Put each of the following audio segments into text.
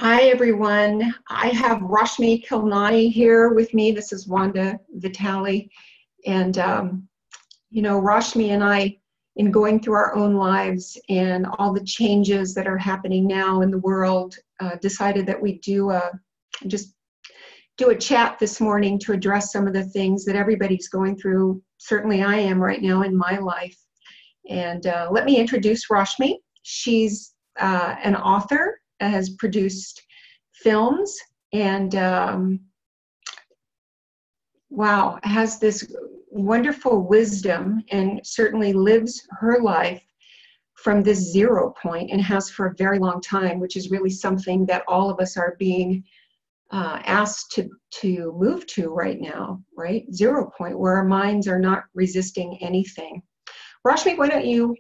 Hi, everyone. I have Rashmi Kilnani here with me. This is Wanda Vitale. And, Rashmi and I, in going through our own lives and all the changes that are happening now in the world, decided that we just do a chat this morning to address some of the things that everybody's going through. Certainly I am right now in my life. And let me introduce Rashmi. She's an author, has produced films, and has this wonderful wisdom, and certainly lives her life from this 0 point, and has for a very long time, which is really something that all of us are being asked to move to right now, right? 0 point, where our minds are not resisting anything. Rashmi, why don't you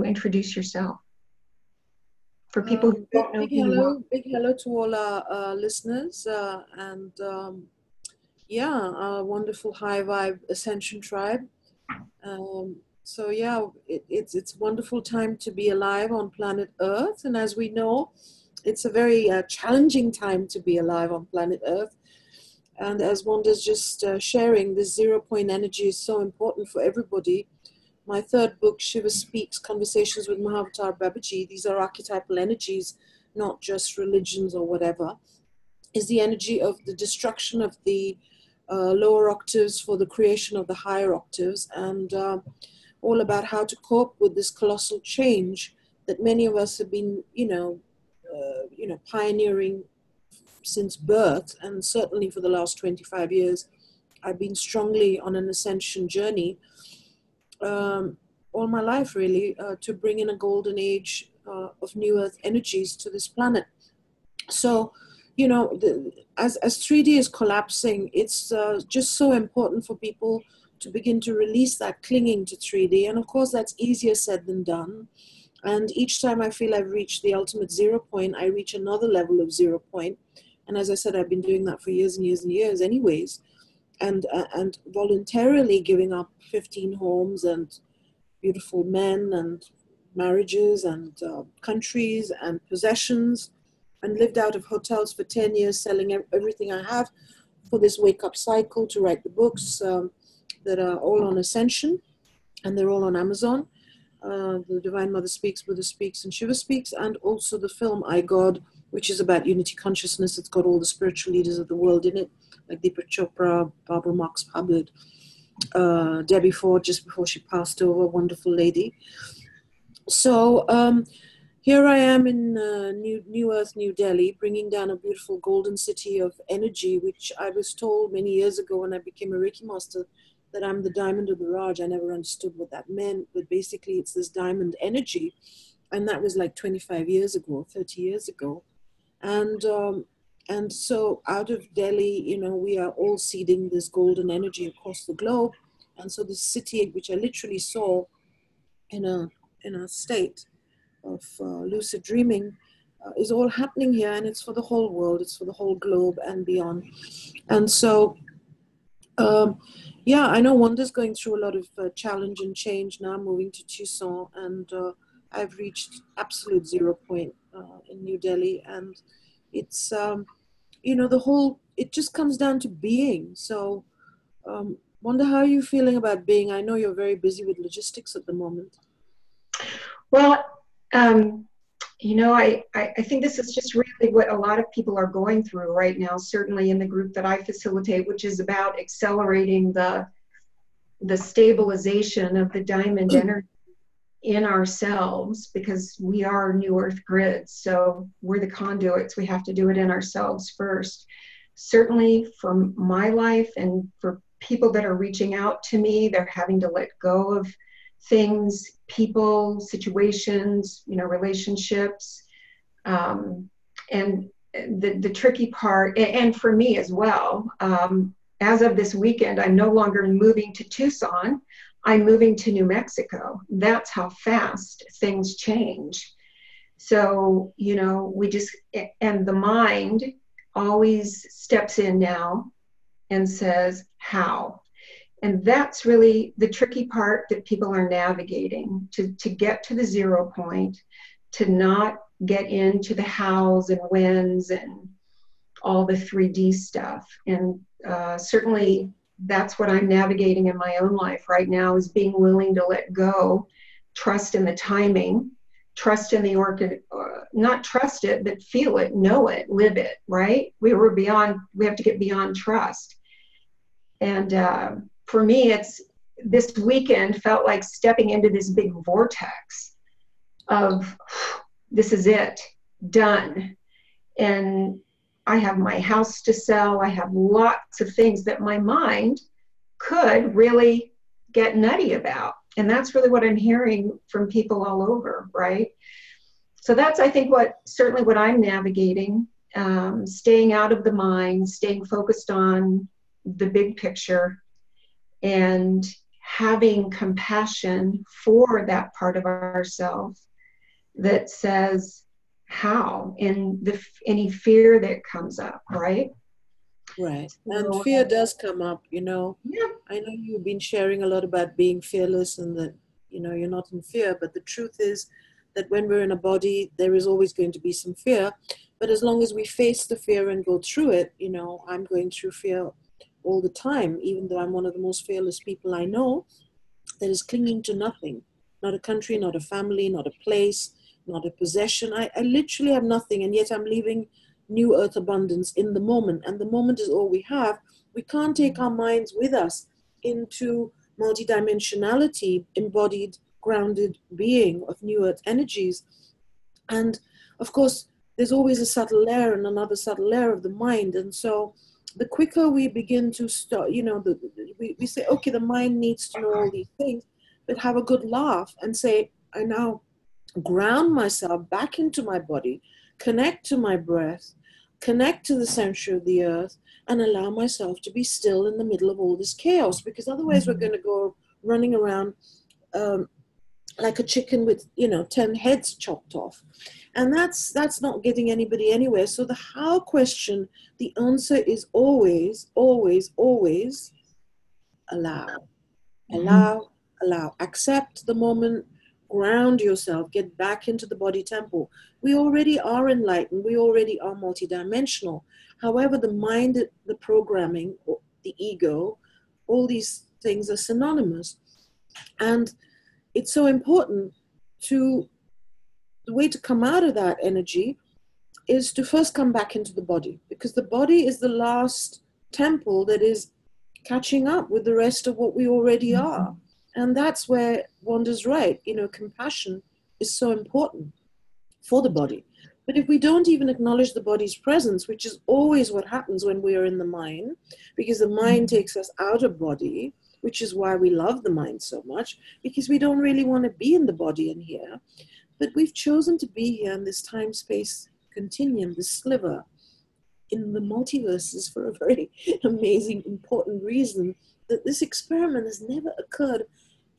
introduce yourself? For people who don't know who you are. Big hello to all our listeners our wonderful high vibe Ascension tribe. It's a wonderful time to be alive on planet Earth, and as we know, it's a very challenging time to be alive on planet Earth. And as Wanda's just sharing, this 0 point energy is so important for everybody. My third book, Shiva Speaks, Conversations with Mahavatar Babaji, these are archetypal energies, not just religions or whatever, is the energy of the destruction of the lower octaves for the creation of the higher octaves, and all about how to cope with this colossal change that many of us have been, pioneering since birth, and certainly for the last 25 years, I've been strongly on an ascension journey. All my life, really, to bring in a golden age of new earth energies to this planet. So, as 3D is collapsing, it's just so important for people to begin to release that clinging to 3D. And of course, that's easier said than done. And each time I feel I've reached the ultimate 0 point, I reach another level of 0 point. And as I said, I've been doing that for years and years and years anyways. And voluntarily giving up 15 homes and beautiful men and marriages and countries and possessions, and lived out of hotels for 10 years, selling everything I have for this wake-up cycle to write the books that are all on Ascension, and they're all on Amazon. The Divine Mother Speaks, Buddha Speaks, and Shiva Speaks, and also the film I, God, which is about unity consciousness. It's got all the spiritual leaders of the world in it, like Deepak Chopra, Barbara Marx Hubbard, Debbie Ford, just before she passed over, wonderful lady. So here I am in New Earth, New Delhi, bringing down a beautiful golden city of energy, which I was told many years ago when I became a Reiki master, that I'm the diamond of the Raj. I never understood what that meant, but basically it's this diamond energy. And that was like 25 years ago, 30 years ago. And so out of Delhi, we are all seeding this golden energy across the globe. And so this city, which I literally saw in a state of lucid dreaming, is all happening here. And it's for the whole world. It's for the whole globe and beyond. And so, I know Wanda's going through a lot of challenge and change now, moving to Tucson. And I've reached absolute 0 point in New Delhi. And it's, it just comes down to being. So, Wanda, how are you feeling about being? I know you're very busy with logistics at the moment. Well, I think this is just really what a lot of people are going through right now, certainly in the group that I facilitate, which is about accelerating the stabilization of the diamond energy in ourselves, because we are new earth grids. So we're the conduits. We have to do it in ourselves first. Certainly for my life, and for people that are reaching out to me, they're having to let go of things, people, situations, relationships. And the tricky part, and for me as well, as of this weekend, I'm no longer moving to Tucson. I'm moving to New Mexico. That's how fast things change. So, and the mind always steps in now and says, how? And that's really the tricky part that people are navigating, to get to the 0 point, to not get into the hows and whens and all the 3D stuff. And certainly that's what I'm navigating in my own life right now, is being willing to let go, trust in the timing, trust in the orchid, not trust it, but feel it, know it, live it, right? We have to get beyond trust. And for me, this weekend felt like stepping into this big vortex of, this is it, done. And I have my house to sell. I have lots of things that my mind could really get nutty about. And that's really what I'm hearing from people all over, right? So that's, I think, certainly what I'm navigating, staying out of the mind, staying focused on the big picture, and having compassion for that part of ourselves that says how, and any fear that comes up, right? Right. And fear does come up, you know. Yeah. I know you've been sharing a lot about being fearless and that, you know, you're not in fear, but the truth is that when we're in a body, there is always going to be some fear. But as long as we face the fear and go through it, you know, I'm going through fear all the time, even though I'm one of the most fearless people I know, that is clinging to nothing, not a country, not a family, not a place, not a possession. I literally have nothing, and yet I'm living new earth abundance in the moment, and the moment is all we have. We can't take our minds with us into multidimensionality, embodied, grounded being of new earth energies. And of course, there's always a subtle layer and another subtle layer of the mind. And so the quicker we begin to start, you know, we say, okay, the mind needs to know all these things, but have a good laugh and say, I now ground myself back into my body, connect to my breath, connect to the center of the earth, and allow myself to be still in the middle of all this chaos, because otherwise we're going to go running around like a chicken with, you know, 10 heads chopped off. And that's not getting anybody anywhere. So the how question, the answer is always, always, always allow. Allow, allow. Accept the moment, ground yourself, get back into the body temple. We already are enlightened. We already are multidimensional. However, the mind, the programming, the ego, all these things are synonymous. And it's so important the way to come out of that energy is to first come back into the body, because the body is the last temple that is catching up with the rest of what we already are. And that's where Wanda's right. You know, compassion is so important for the body. But if we don't even acknowledge the body's presence, which is always what happens when we are in the mind, because the mind takes us out of body, which is why we love the mind so much, because we don't really want to be in the body in here. But we've chosen to be here in this time-space continuum, this sliver in the multiverses for a very amazing, important reason, that this experiment has never occurred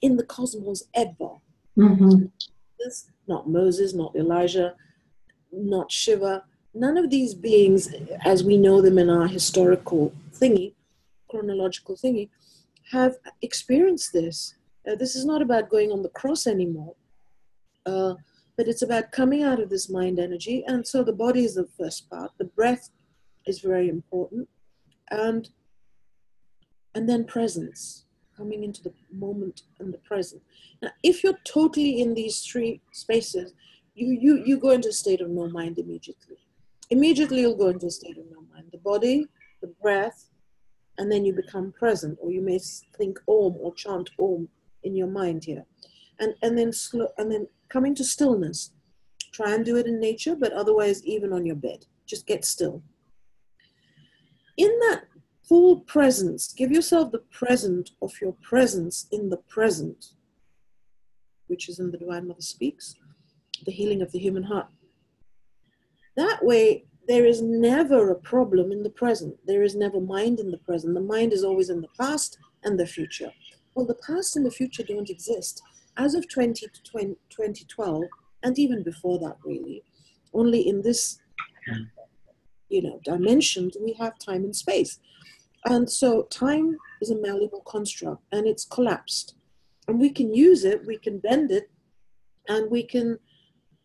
in the cosmos ever. This, not Moses, not Elijah, not Shiva, none of these beings, as we know them in our historical thingy, chronological thingy, have experienced this. This is not about going on the cross anymore, but it's about coming out of this mind energy. And so the body is the first part. The breath is very important. And then presence, coming into the moment and the present. Now, if you're totally in these three spaces, you go into a state of no mind immediately. Immediately you'll go into a state of no mind. The body, the breath, and then you become present, or you may think Om or chant Om in your mind here. And then coming to stillness. Try and do it in nature, but otherwise even on your bed. Just get still. In that full presence, give yourself the present of your presence in the present, which is in the Divine Mother Speaks, the healing of the human heart. That way, there is never a problem in the present. There is never mind in the present. The mind is always in the past and the future. Well, the past and the future don't exist. As of 2012, and even before that really, only in this dimension do we have time and space. And so time is a malleable construct, and it's collapsed. And we can use it, we can bend it, and we can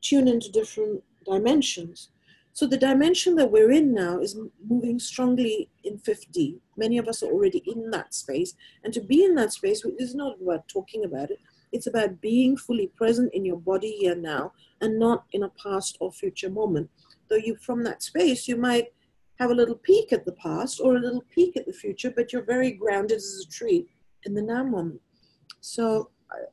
tune into different dimensions. So the dimension that we're in now is moving strongly in 50. Many of us are already in that space. And to be in that space is not about talking about it. It's about being fully present in your body here now and not in a past or future moment. Though you, from that space, you might have a little peek at the past or a little peek at the future, but you're very grounded as a tree in the now moment. So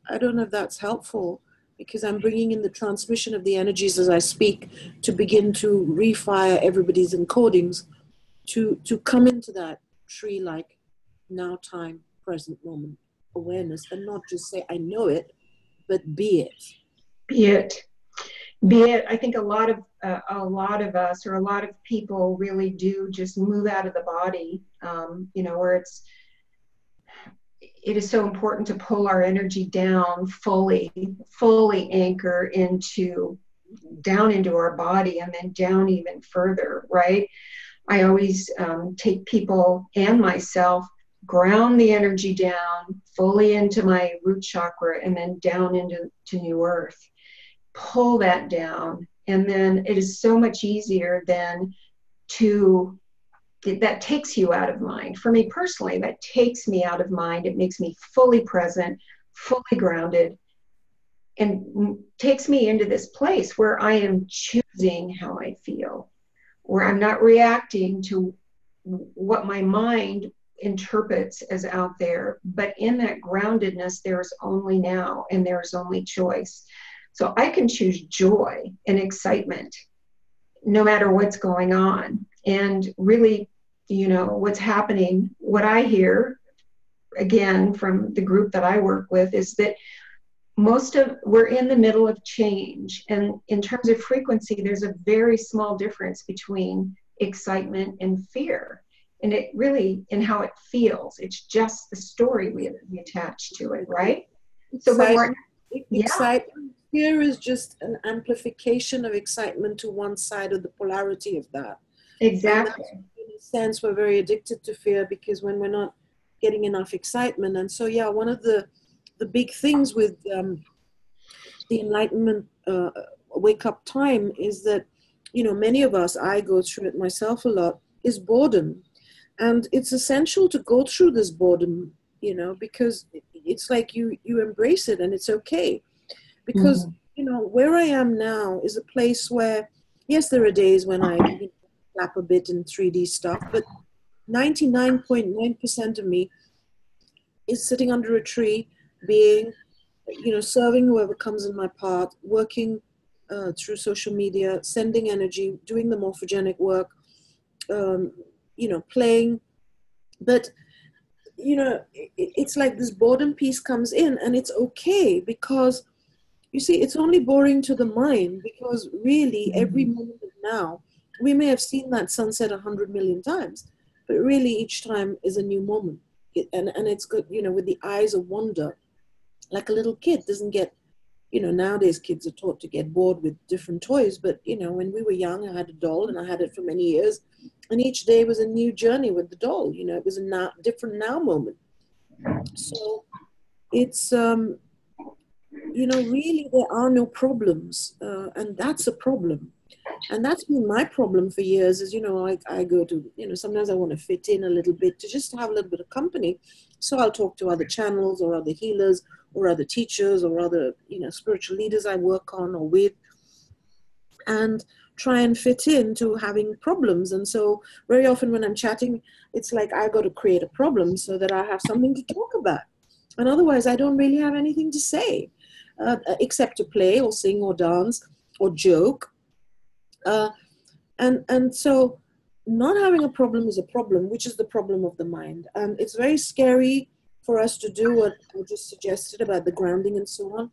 I don't know if that's helpful, because I'm bringing in the transmission of the energies as I speak to begin to refire everybody's encodings to come into that tree-like now time, present moment awareness, and not just say, I know it, but be it. Be it. Be it. I think a lot of us, or a lot of people, really do just move out of the body, where it is so important to pull our energy down fully anchor down into our body, and then down even further, right? I always take people and myself, ground the energy down fully into my root chakra, and then down into New Earth. Pull that down, and then it is so much easier than that takes you out of mind. For me personally, that takes me out of mind. It makes me fully present, fully grounded, and takes me into this place where I am choosing how I feel, where I'm not reacting to what my mind interprets as out there. But in that groundedness, there's only now, and there's only choice. So I can choose joy and excitement no matter what's going on. And really, what's happening, what I hear, again, from the group that I work with, is that we're in the middle of change. And in terms of frequency, there's a very small difference between excitement and fear. And it really, in how it feels, it's just the story we attach to it, right? Excitement. Fear is just an amplification of excitement to one side of the polarity of that. Exactly. In a sense, we're very addicted to fear, because when we're not getting enough excitement. And so, yeah, one of the big things with the enlightenment wake-up time is that, many of us, I go through it myself a lot, is boredom. And it's essential to go through this boredom, because it's like you embrace it, and it's okay. Because, where I am now is a place where, yes, there are days when I flap a bit in 3D stuff, but 99.9% of me is sitting under a tree, being, serving whoever comes in my path, working through social media, sending energy, doing the morphogenic work, playing. But, it's like this boredom piece comes in, and it's okay, because you see, it's only boring to the mind, because really every moment of now, we may have seen that sunset 100 million times, but really each time is a new moment. And it's good, with the eyes of wonder, like a little kid doesn't get, nowadays kids are taught to get bored with different toys. But, when we were young, I had a doll, and I had it for many years. And each day was a new journey with the doll. It was a different now moment. So it's, really there are no problems. And that's a problem. And that's been my problem for years is, I go to, sometimes I want to fit in a little bit to just have a little bit of company. So I'll talk to other channels or other healers or other teachers or other, spiritual leaders I work on or with, and try and fit into having problems. And so very often when I'm chatting, it's like I got to create a problem so that I have something to talk about. And otherwise I don't really have anything to say, except to play or sing or dance or joke. And so not having a problem is a problem, which is the problem of the mind. And it's very scary for us to do what I just suggested about the grounding and so on,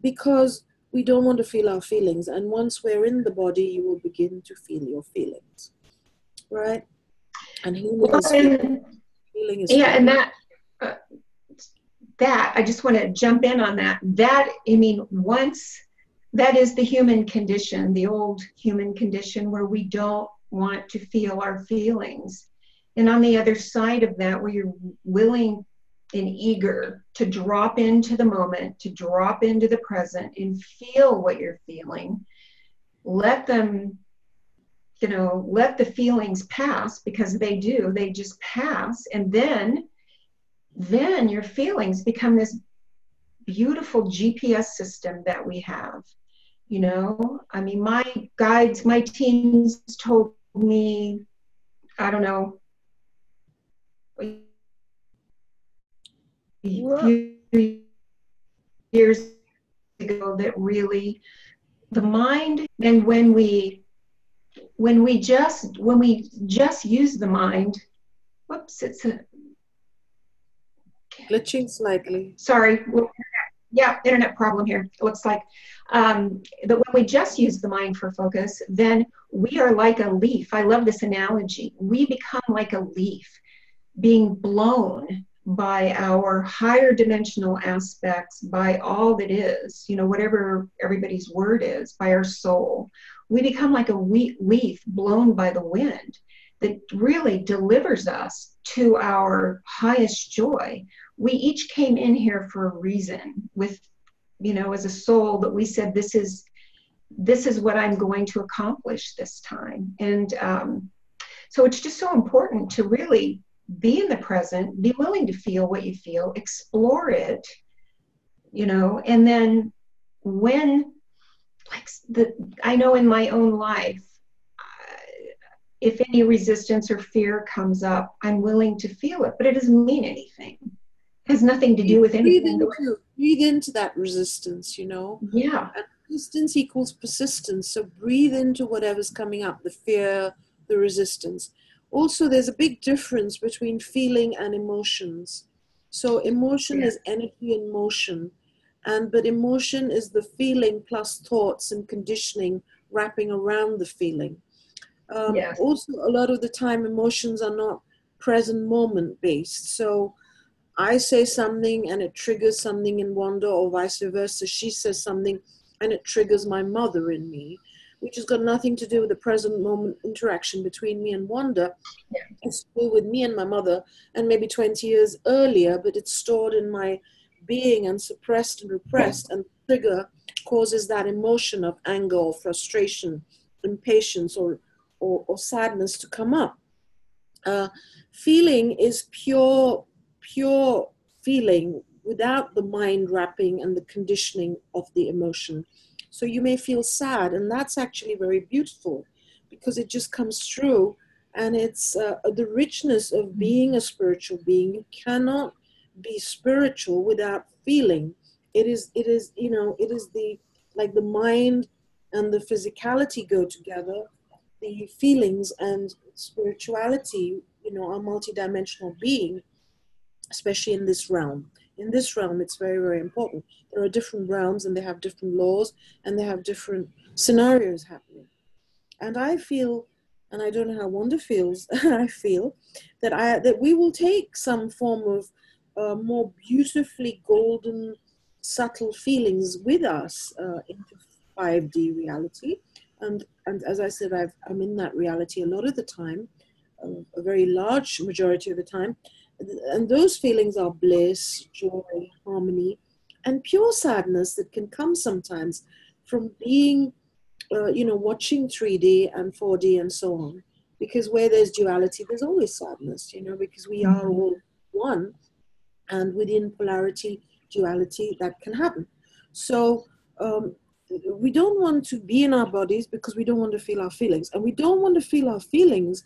because we don't want to feel our feelings. And once we're in the body, you will begin to feel your feelings, right? And healing is feeling. Healing is feeling. And that I just want to jump in on that. Once that is the human condition, the old human condition, where we don't want to feel our feelings. And on the other side of that, where you're willing and eager to drop into the moment, to drop into the present and feel what you're feeling, let them, let the feelings pass, because they do, they just pass. And then your feelings become this beautiful GPS system that we have. I mean, my guides, my teams told me, I don't know, a few years ago, that really the mind, and when we just use the mind, whoops, it's a glitching slightly. Sorry. Yeah, internet problem here, it looks like. But when we just use the mind for focus, then we are like a leaf. I love this analogy. We become like a leaf being blown by our higher dimensional aspects, by all that is, whatever everybody's word is, by our soul. We become like a leaf blown by the wind that really delivers us to our highest joy. We each came in here for a reason, with, as a soul, that we said, this is what I'm going to accomplish this time. And so it's just so important to really be in the present, be willing to feel what you feel, explore it, and then when, I know in my own life, if any resistance or fear comes up, I'm willing to feel it, but it doesn't mean anything. It has nothing to do with anything. Breathe into that resistance, Yeah. And resistance equals persistence. So breathe into whatever's coming up, the fear, the resistance. Also, there's a big difference between feeling and emotions. So emotion is energy in motion, but emotion is the feeling plus thoughts and conditioning wrapping around the feeling. Also, a lot of the time, emotions are not present moment based. So I say something and it triggers something in Wanda, or vice versa. She says something and it triggers my mother in me, which has got nothing to do with the present moment interaction between me and Wanda. It's still with me and my mother, and maybe 20 years earlier, but it's stored in my being and suppressed and repressed, and the trigger causes that emotion of anger or frustration, impatience, or sadness to come up. Feeling is pure feeling without the mind wrapping and the conditioning of the emotion. So you may feel sad, and that's actually very beautiful because it just comes through, and it's the richness of being a spiritual being. You cannot be spiritual without feeling. It is the, like, the mind and the physicality go together. The feelings and spirituality, are multidimensional being, especially in this realm. In this realm, it's very, very important. There are different realms, and they have different laws, and they have different scenarios happening. And I feel, and I don't know how Wanda feels, I feel that we will take some form of more beautifully golden, subtle feelings with us into 5D reality. And as I said, I'm in that reality a lot of the time, a very large majority of the time. And those feelings are bliss, joy, harmony, and pure sadness that can come sometimes from being, watching 3D and 4D and so on. Because where there's duality, there's always sadness, because we are all one. And within polarity, duality, that can happen. So we don't want to be in our bodies because we don't want to feel our feelings. And we don't want to feel our feelings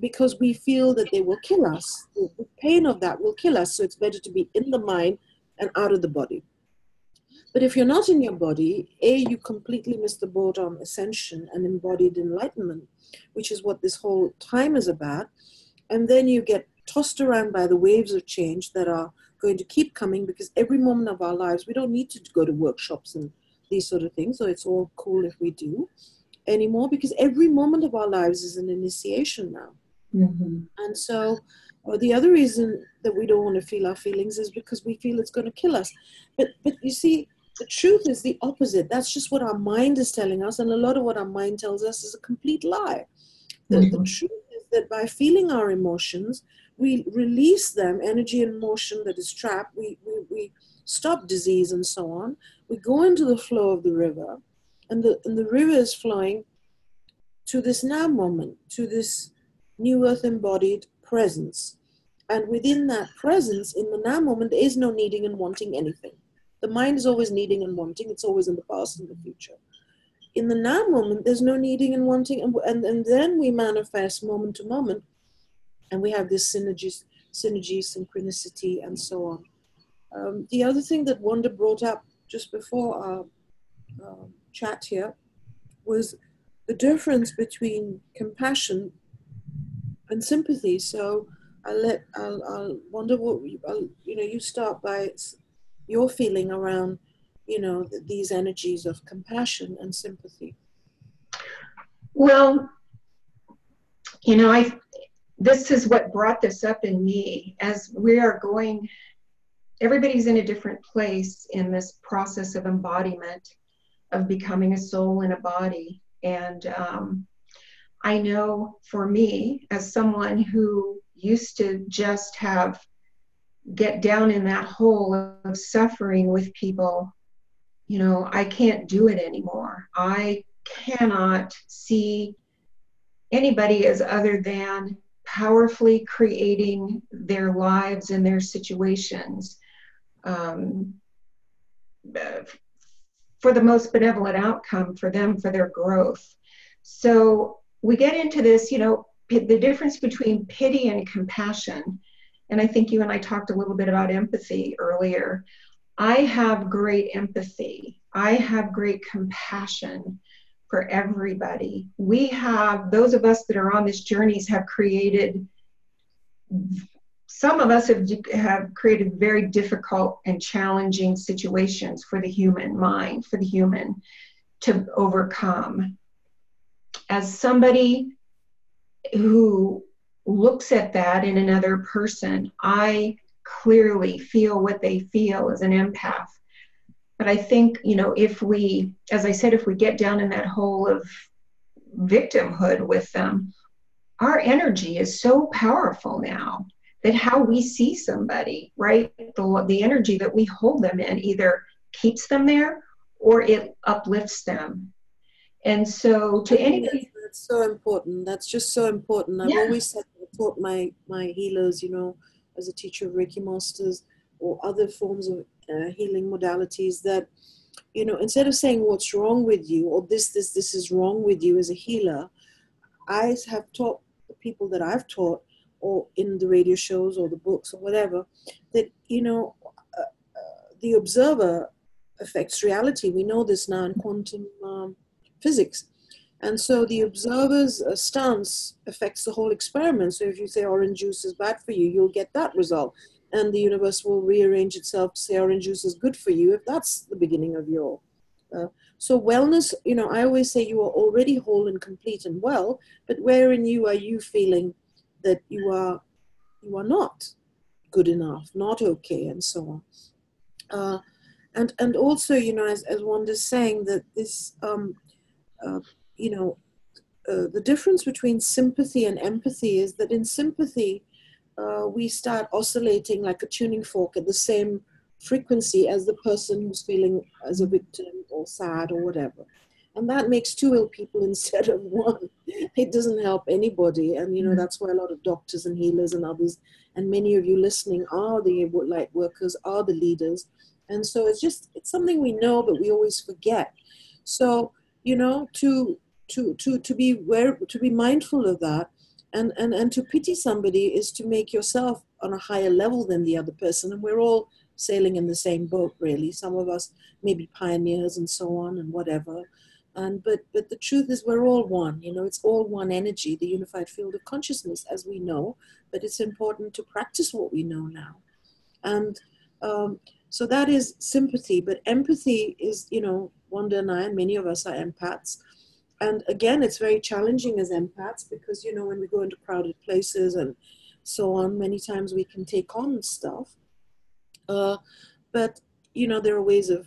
because we feel that they will kill us. The pain of that will kill us. So it's better to be in the mind and out of the body. But if you're not in your body, you completely miss the boat on ascension and embodied enlightenment, which is what this whole time is about. And then you get tossed around by the waves of change that are going to keep coming, because every moment of our lives, we don't need to go to workshops and these sort of things. So it's all cool if we do anymore, because every moment of our lives is an initiation now. And so the other reason that we don't want to feel our feelings is because we feel it's going to kill us. But you see, the truth is the opposite. That's just what our mind is telling us. And a lot of what our mind tells us is a complete lie. The truth is that by feeling our emotions, we release them, energy and motion that is trapped. We stop disease and so on. We go into the flow of the river. and the river is flowing to this now moment, to this new earth embodied presence. And within that presence, in the now moment, there is no needing and wanting anything. The mind is always needing and wanting. It's always in the past and the future. In the now moment, there's no needing and wanting. And then we manifest moment to moment. And we have this synergy, synchronicity, and so on. The other thing that Wanda brought up just before our chat here was the difference between compassion and sympathy. So I'll wonder what you start by your feeling around these energies of compassion and sympathy. Well, this is what brought this up in me as we are going. Everybody's in a different place in this process of embodiment, of becoming a soul in a body. And I know for me, as someone who used to just get down in that hole of suffering with people, I can't do it anymore. I cannot see anybody as other than powerfully creating their lives and their situations for the most benevolent outcome for them, for their growth. So we get into this, the difference between pity and compassion. And I think you and I talked a little bit about empathy earlier. I have great empathy. I have great compassion for everybody. Those of us that are on this journeys have created, some of us have created very difficult and challenging situations for the human mind, for the human to overcome. As somebody who looks at that in another person, I clearly feel what they feel as an empath. But I think, if we get down in that hole of victimhood with them, our energy is so powerful now that how we see somebody, right? The energy that we hold them in either keeps them there or it uplifts them. And so to anybody... That's so important. That's just so important. I've always said, taught my healers, as a teacher of Reiki masters or other forms of healing modalities, that, instead of saying what's wrong with you or this is wrong with you as a healer, I have taught the people that I've taught, or in the radio shows or the books or whatever, that, the observer affects reality. We know this now in quantum physics. And so the observer's stance affects the whole experiment. So if you say orange juice is bad for you, you'll get that result. And the universe will rearrange itself to say orange juice is good for you if that's the beginning of your... So wellness, I always say you are already whole and complete and well, but where in you are you feeling that you are not good enough, not okay, and so on. And also, as Wanda's saying, that this, the difference between sympathy and empathy is that in sympathy, we start oscillating like a tuning fork at the same frequency as the person who's feeling as a victim or sad or whatever. And that makes two ill people instead of one. It doesn't help anybody. And, that's why a lot of doctors and healers and others, and many of you listening are the light workers, are the leaders. And so it's something we know, but we always forget. So, to be mindful of that and to pity somebody is to make yourself on a higher level than the other person. And we're all sailing in the same boat, really. Some of us may be pioneers and so on and whatever. But the truth is we're all one, it's all one energy, the unified field of consciousness, as we know, but it's important to practice what we know now. And so that is sympathy, but empathy is, Wanda and I, and many of us are empaths. And again, it's very challenging as empaths because, when we go into crowded places and so on, many times we can take on stuff. But, there are ways of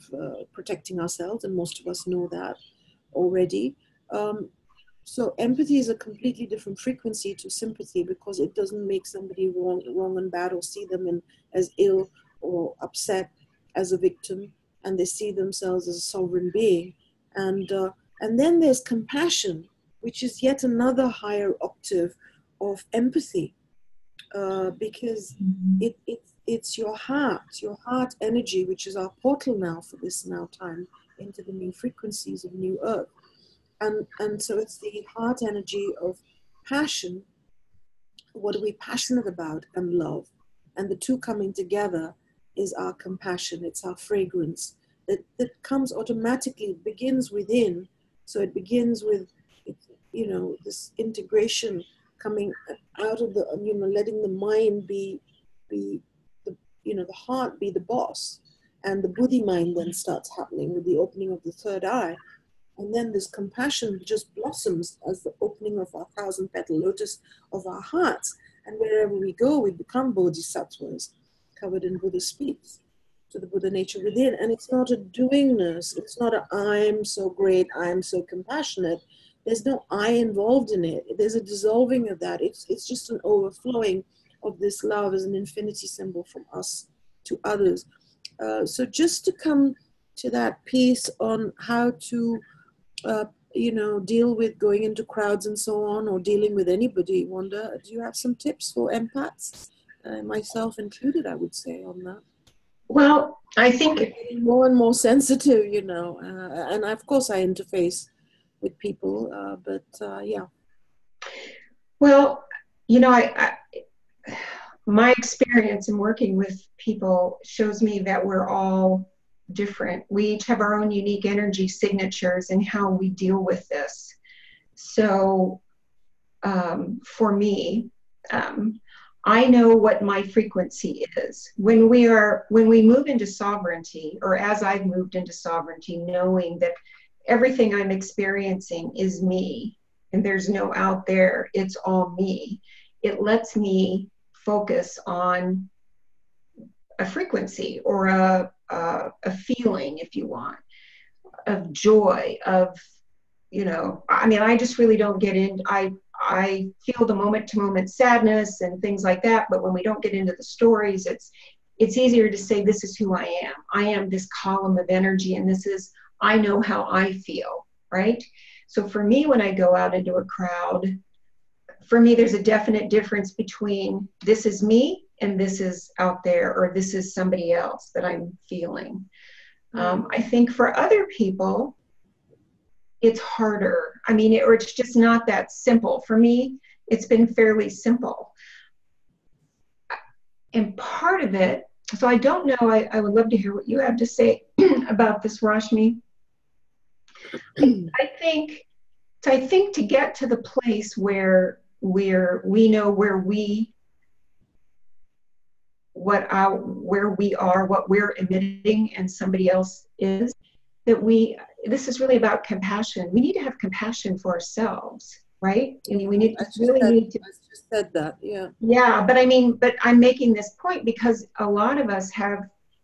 protecting ourselves, and most of us know that already. So empathy is a completely different frequency to sympathy because it doesn't make somebody wrong and bad or see them as ill or upset as a victim, and they see themselves as a sovereign being And then there's compassion, which is yet another higher octave of empathy, because it's your heart energy, which is our portal now for this now time into the new frequencies of new earth. And so it's the heart energy of passion. What are we passionate about? And love. And the two coming together is our compassion. It's our fragrance that comes automatically. It begins within. So it begins with, this integration coming out of the, letting the mind be the, the heart be the boss. And the buddhi mind then starts happening with the opening of the third eye. And then this compassion just blossoms as the opening of our 1,000-petal lotus of our hearts. And wherever we go, we become bodhisattvas, covered in Buddha speaks, to the Buddha nature within. And it's not a doingness. It's not a I'm so great, I'm so compassionate. There's no I involved in it. There's a dissolving of that. It's just an overflowing of this love as an infinity symbol from us to others. So just to come to that piece on how to deal with going into crowds and so on, or dealing with anybody, Wanda, do you have some tips for empaths, myself included, I would say, on that? Well, I think getting more and more sensitive, and of course I interface with people, but yeah. Well, my experience in working with people shows me that we're all different. We each have our own unique energy signatures and how we deal with this. So for me, I know what my frequency is. When we move into sovereignty, or as I've moved into sovereignty, knowing that everything I'm experiencing is me and there's no out there, it's all me. It lets me focus on a frequency or a feeling, if you want, of joy, of, I just really don't get in. I feel the moment to moment sadness and things like that. But when we don't get into the stories, it's easier to say, this is who I am. I am this column of energy, and I know how I feel, right? So for me, when I go out into a crowd, for me, there's a definite difference between this is me and this is out there, or this is somebody else that I'm feeling. I think for other people, it's harder. Or it's just not that simple. For me, it's been fairly simple. And part of it, so I don't know, I would love to hear what you have to say about this, Rashmi. I think to get to the place where we know where we are, what we're emitting, and somebody else is, this is really about compassion. We need to have compassion for ourselves, right? I just said that, yeah. Yeah, but I'm making this point because a lot of us have,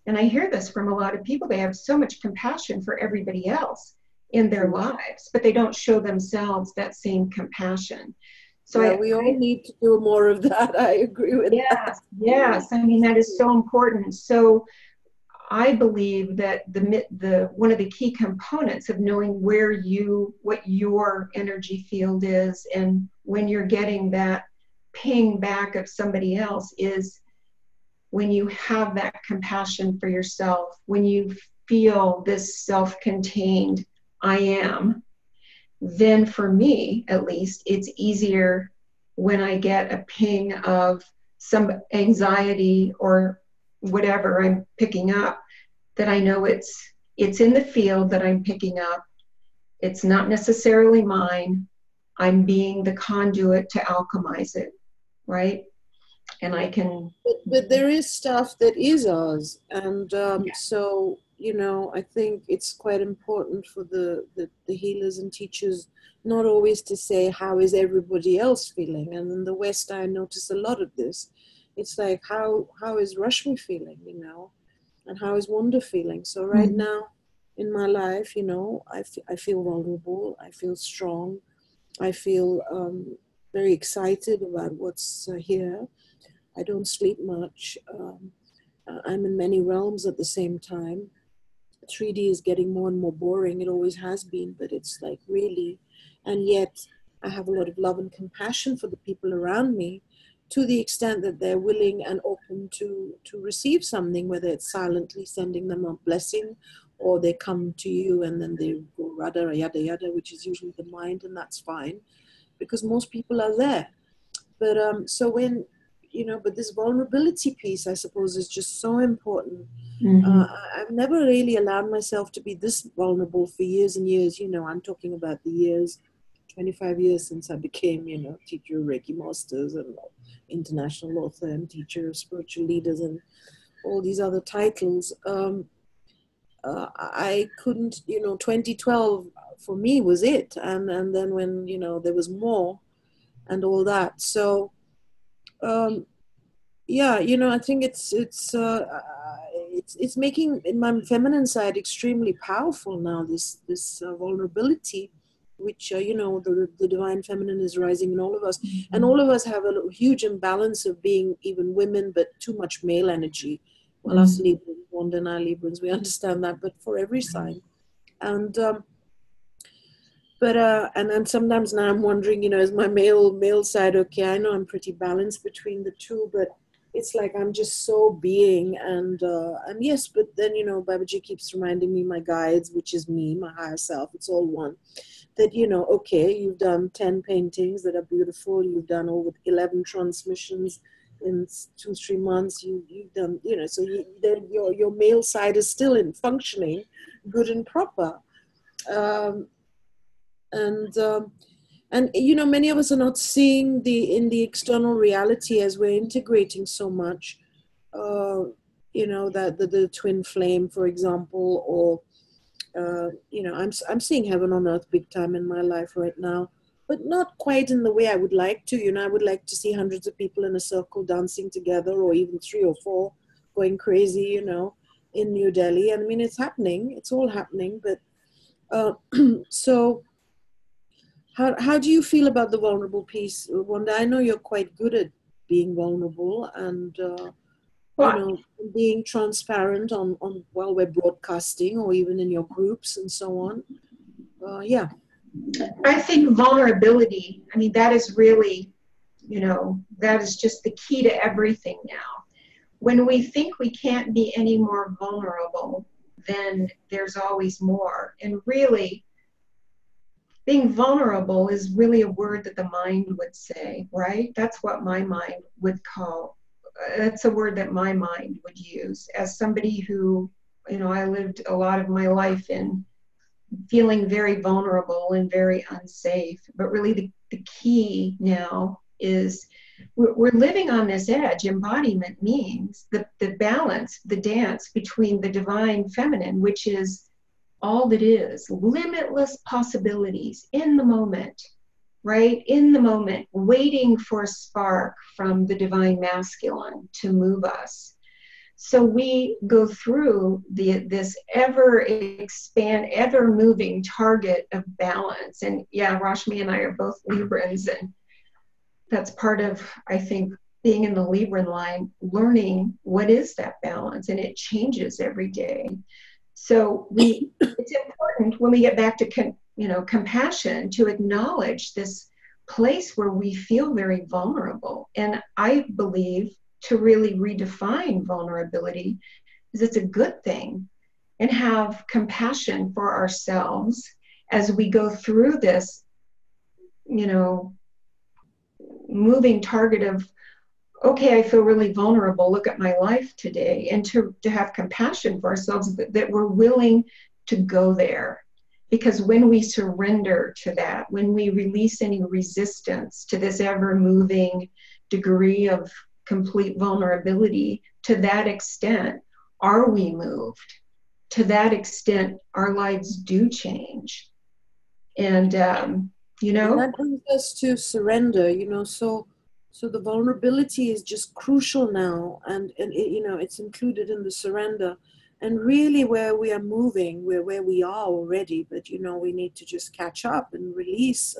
and I hear this from a lot of people, they have so much compassion for everybody else in their lives, but they don't show themselves that same compassion. So yeah, we all need to do more of that. I agree with that. Yes, that is so important. So I believe that one of the key components of knowing what your energy field is, and when you're getting that ping back of somebody else, is when you have that compassion for yourself, when you feel this self-contained I am, then for me, at least, it's easier when I get a ping of some anxiety or whatever I'm picking up, that I know it's in the field that I'm picking up. It's not necessarily mine. I'm being the conduit to alchemize it, right? And I can... But there is stuff that is ours. And so, I think it's quite important for the healers and teachers not always to say, how is everybody else feeling? And in the West, I notice a lot of this. It's like, how is Rashmi feeling, and how is Wanda feeling? So right now in my life, I feel vulnerable. I feel strong. I feel very excited about what's here. I don't sleep much. I'm in many realms at the same time, 3D is getting more and more boring. It always has been, but it's like really, and yet I have a lot of love and compassion for the people around me, to the extent that they're willing and open to receive something, whether it's silently sending them a blessing, or they come to you and then they go rada yada yada, which is usually the mind, and that's fine because most people are there. But so when, you know, but this vulnerability piece, I suppose, is just so important. Mm-hmm. I've never really allowed myself to be this vulnerable for years and years. You know, I'm talking about the years, 25 years since I became, you know, teacher of Reiki Masters and international author and teacher of spiritual leaders and all these other titles. I couldn't, you know, 2012 for me was it. And then when, you know, there was more and all that. So, yeah, you know, I think it's making my feminine side extremely powerful now. This vulnerability, which you know, the divine feminine is rising in all of us, Mm-hmm. and all of us have a huge imbalance of being even women, but too much male energy. Well, us Librans, Wanda and I Librans, we understand that, but for every sign, and but and then sometimes now I'm wondering, you know, is my male side okay? I know I'm pretty balanced between the two, but it's like I'm just so being, and yes, but then, you know, Babaji keeps reminding me, my guides, which is me, my higher self, it's all one, that, you know, okay, you've done 10 paintings that are beautiful, you've done over 11 transmissions in 2-3 months, you've done, you know, so then your male side is still in functioning good and proper. And you know, many of us are not seeing the external reality as we're integrating so much. You know, that the twin flame, for example, or you know, I'm seeing heaven on earth big time in my life right now, but not quite in the way I would like to. You know, I would like to see hundreds of people in a circle dancing together, or even 3 or 4 going crazy. You know, in New Delhi. I mean, it's happening. It's all happening. But so. How do you feel about the vulnerable piece, Wanda? I know you're quite good at being vulnerable and you Well, know, being transparent on while we're broadcasting or even in your groups and so on. Yeah. I think vulnerability, I mean, that is really, you know, that is just the key to everything now. When we think we can't be any more vulnerable, then there's always more. And really, being vulnerable is really a word that the mind would say, right? That's what my mind would call, that's a word that my mind would use. As somebody who, you know, I lived a lot of my life in feeling very vulnerable and very unsafe. But really, the key now is we're living on this edge. Embodiment means the balance, the dance between the divine feminine, which is all that is, limitless possibilities in the moment, right? In the moment, waiting for a spark from the divine masculine to move us. So we go through this ever moving target of balance. And yeah, Rashmi and I are both Librans, and that's part of, I think, being in the Libran line, learning what is that balance, and it changes every day. So it's important when we get back to compassion, to acknowledge this place where we feel very vulnerable. And I believe to really redefine vulnerability is it's a good thing, and have compassion for ourselves as we go through this, you know, moving target of, okay, I feel really vulnerable. Look at my life today. And to have compassion for ourselves that we're willing to go there. Because when we surrender to that, when we release any resistance to this ever moving degree of complete vulnerability, to that extent, are we moved? To that extent, our lives do change. And, you know. And that brings us to surrender, you know, so the vulnerability is just crucial now, and it, you know, it's included in the surrender, and really where we are moving, we're where we are already, but you know, we need to just catch up and release,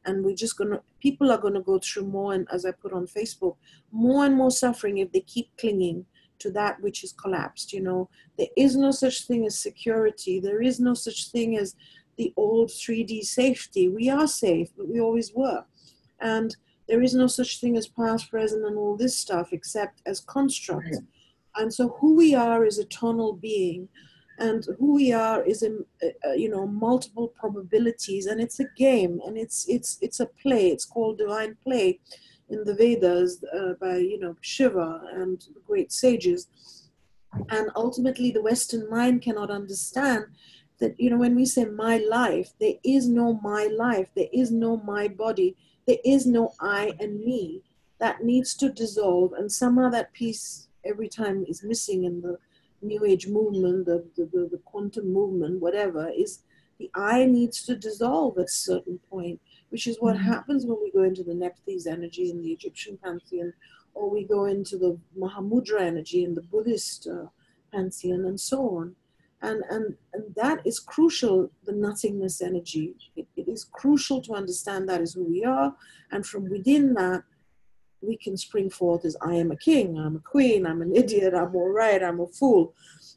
and we're just gonna, people are gonna go through more, and as I put on Facebook, more and more suffering if they keep clinging to that which is collapsed. There is no such thing as security. There is no such thing as the old 3D safety. We are safe, but we always were. And there is no such thing as past, present, and all this stuff except as constructs. And so who we are is eternal being, and who we are is in multiple probabilities, and it's a game, and it's a play. It's called divine play in the Vedas by Shiva and the great sages. And ultimately the Western mind cannot understand that when we say my life, there is no my life, there is no my body, there is no I and me. That needs to dissolve, and somehow that piece every time is missing in the New Age movement, the quantum movement, whatever, is the I needs to dissolve at a certain point, which is what happens when we go into the Nephthys energy in the Egyptian pantheon, or we go into the Mahamudra energy in the Buddhist pantheon, and so on. And that is crucial, the nothingness energy. It is crucial to understand that is who we are, and from within that, we can spring forth as I am a king, I'm a queen, I'm an idiot, I'm all right, I'm a fool,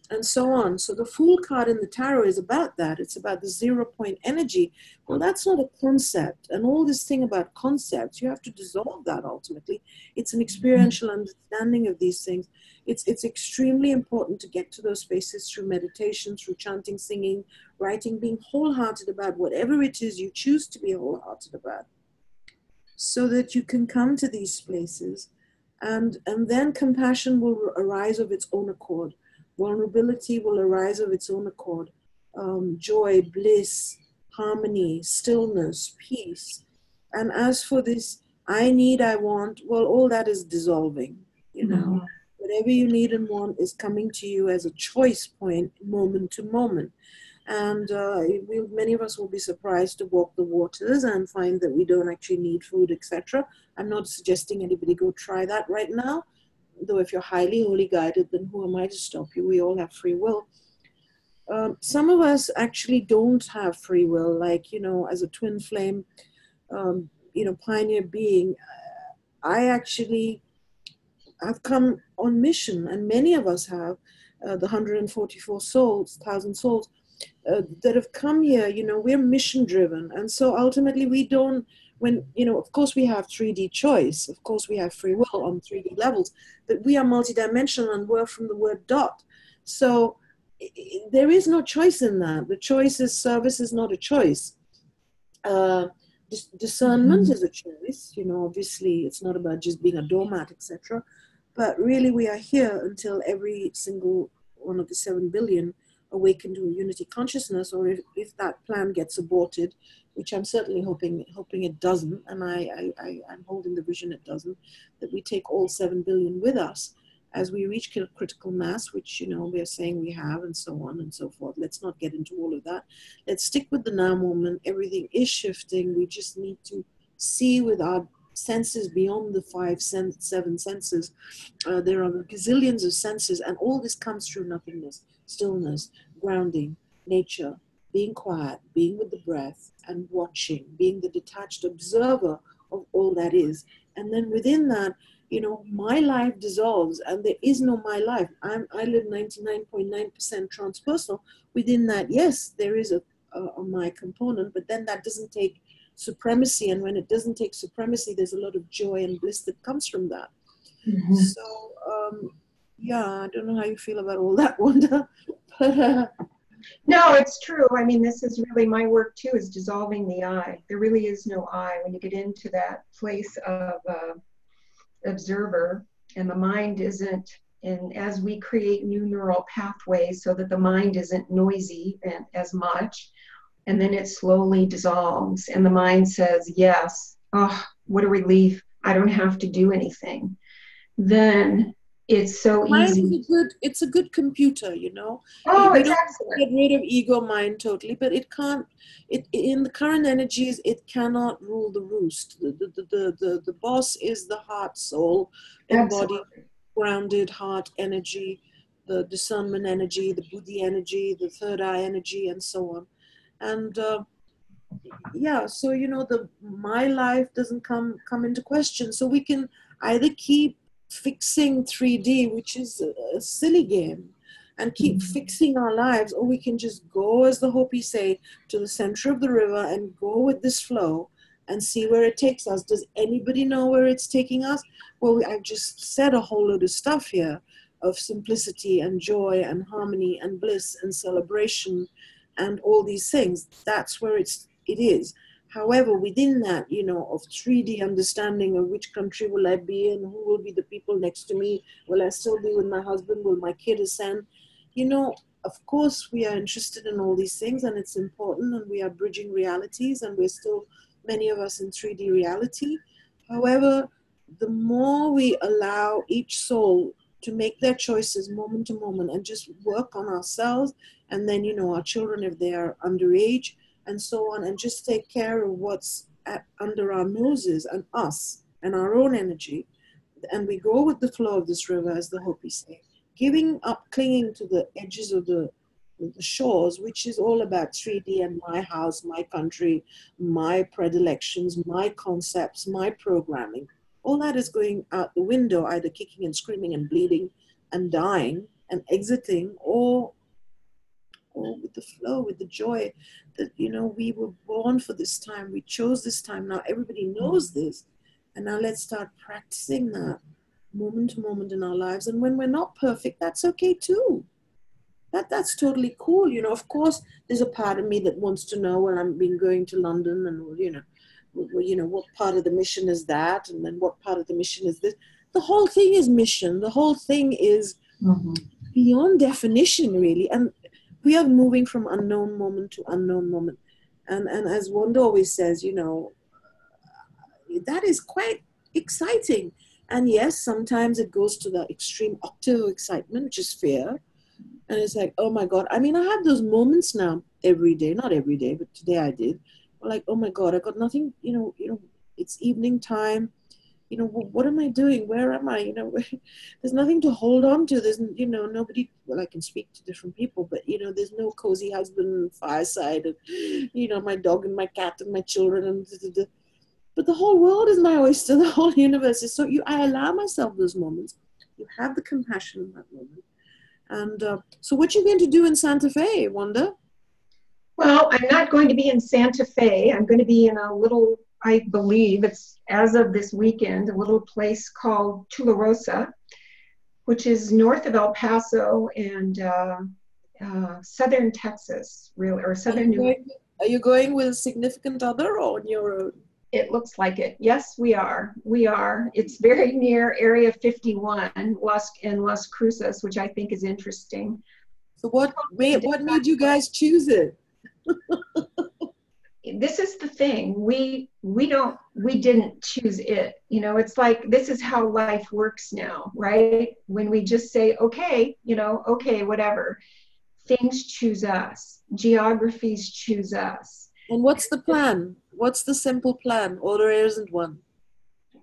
and so on. So the Fool card in the tarot is about that. It's about the 0 point energy. Well, that's not a concept. And all this thing about concepts, you have to dissolve that ultimately. It's an experiential understanding of these things. It's extremely important to get to those spaces through meditation, through chanting, singing, writing, being wholehearted about whatever it is you choose to be wholehearted about, so that you can come to these places, and then compassion will arise of its own accord. Vulnerability will arise of its own accord. Joy, bliss, harmony, stillness, peace. And as for this, I need, I want, well, all that is dissolving, Whatever you need and want is coming to you as a choice point, moment to moment. And many of us will be surprised to walk the waters and find that we don't actually need food, etc. I'm not suggesting anybody go try that right now, though if you're highly holy guided, then who am I to stop you? We all have free will. Some of us actually don't have free will, like, as a twin flame, pioneer being, I actually have come on mission, and many of us have, the 144 souls, 1,000 souls, that have come here, we're mission driven. And so ultimately we don't, of course we have 3D choice, of course we have free will on 3D levels, but we are multidimensional and we're from the word dot. So there is no choice in that. The choice is service is not a choice. Discernment is a choice, obviously it's not about just being a doormat, etc. But really we are here until every single one of the 7 billion awaken to a unity consciousness, or if that plan gets aborted, which I'm certainly hoping it doesn't, and I'm holding the vision it doesn't, that we take all 7 billion with us as we reach critical mass, which we're saying we have, and so on and so forth. Let's not get into all of that. Let's stick with the now moment. Everything is shifting. We just need to see with our senses beyond the 7 senses. There are gazillions of senses, and all this comes through nothingness, stillness, grounding, nature, being quiet, being with the breath, and watching, being the detached observer of all that is. And then within that, my life dissolves, and there is no my life. I live 99.9% transpersonal. Within that, yes, there is a my component, but then that doesn't take supremacy. And when it doesn't take supremacy, there's a lot of joy and bliss that comes from that. So, I don't know how you feel about all that, Wanda. But, no, it's true. I mean, this is really my work too, is dissolving the I. There really is no I when you get into that place of observer, and the mind isn't, and as we create new neural pathways so that the mind isn't noisy and as much, and then it slowly dissolves and the mind says, yes, oh, what a relief, I don't have to do anything. Then it's so easy. It's a good computer, Oh, we it's don't excellent. get rid of ego mind totally, but it can't. In the current energies, it cannot rule the roost. The boss is the heart, soul, embodied, grounded heart energy, the discernment energy, the buddhi energy, the third eye energy, and so on. And so my life doesn't come into question. So we can either keep fixing 3D, which is a silly game, and keep fixing our lives, or we can just go, as the Hopi say, to the center of the river and go with this flow and see where it takes us. Does anybody know where it's taking us? Well, I've just said a whole load of stuff here of simplicity and joy and harmony and bliss and celebration and all these things. That's where it is. However, within that, you know, of 3D understanding of which country will I be in, who will be the people next to me, will I still be with my husband, will my kid ascend? You know, of course, we are interested in all these things, and it's important, and we are bridging realities, and we're still, many of us, in 3D reality. However, the more we allow each soul to make their choices moment to moment and just work on ourselves, and then, you know, our children, if they are underage, and so on, and just take care of what's under our noses and us and our own energy. And we go with the flow of this river, as the Hopi say, giving up clinging to the edges of the shores, which is all about 3D and my house, my country, my predilections, my concepts, my programming. All that is going out the window, either kicking and screaming and bleeding and dying and exiting, or with the flow, with the joy that, you know, we were born for this time. We chose this time. Now everybody knows this. And now let's start practicing that moment to moment in our lives. And when we're not perfect, that's okay too. That's totally cool. You know, of course, there's a part of me that wants to know when I've been going to London and, you know, what part of the mission is that? And then what part of the mission is this? The whole thing is mission. The whole thing is beyond definition, really. And we are moving from unknown moment to unknown moment. And as Wanda always says, you know, that is quite exciting. And yes, sometimes it goes to the extreme octave excitement, which is fear. And it's like, oh my God. I mean, I have those moments now every day, not every day, but today I did. Like, oh my God, I got nothing, you know, it's evening time. You know, what am I doing? Where am I? You know, there's nothing to hold on to. There's, you know, nobody, well, I can speak to different people, but, you know, there's no cozy husband, fireside, and, you know, my dog and my cat and my children. But the whole world is my oyster. The whole universe is. So I allow myself those moments. You have the compassion in that moment. And so what you going to do in Santa Fe, Wanda? Well, I'm not going to be in Santa Fe. I'm going to be in a little, I believe it's as of this weekend, a little place called Tularosa, which is north of El Paso and southern Texas, really, or southern New York. Are you going with a significant other or on your own? It looks like it. Yes, we are. We are. It's very near Area 51 in Las Cruces, which I think is interesting. So what made you guys choose it? This is the thing. We didn't choose it. You know, it's like, this is how life works now, right? When we just say, okay, you know, okay, whatever. Things choose us. Geographies choose us. And what's the plan? What's the simple plan? Or there isn't one?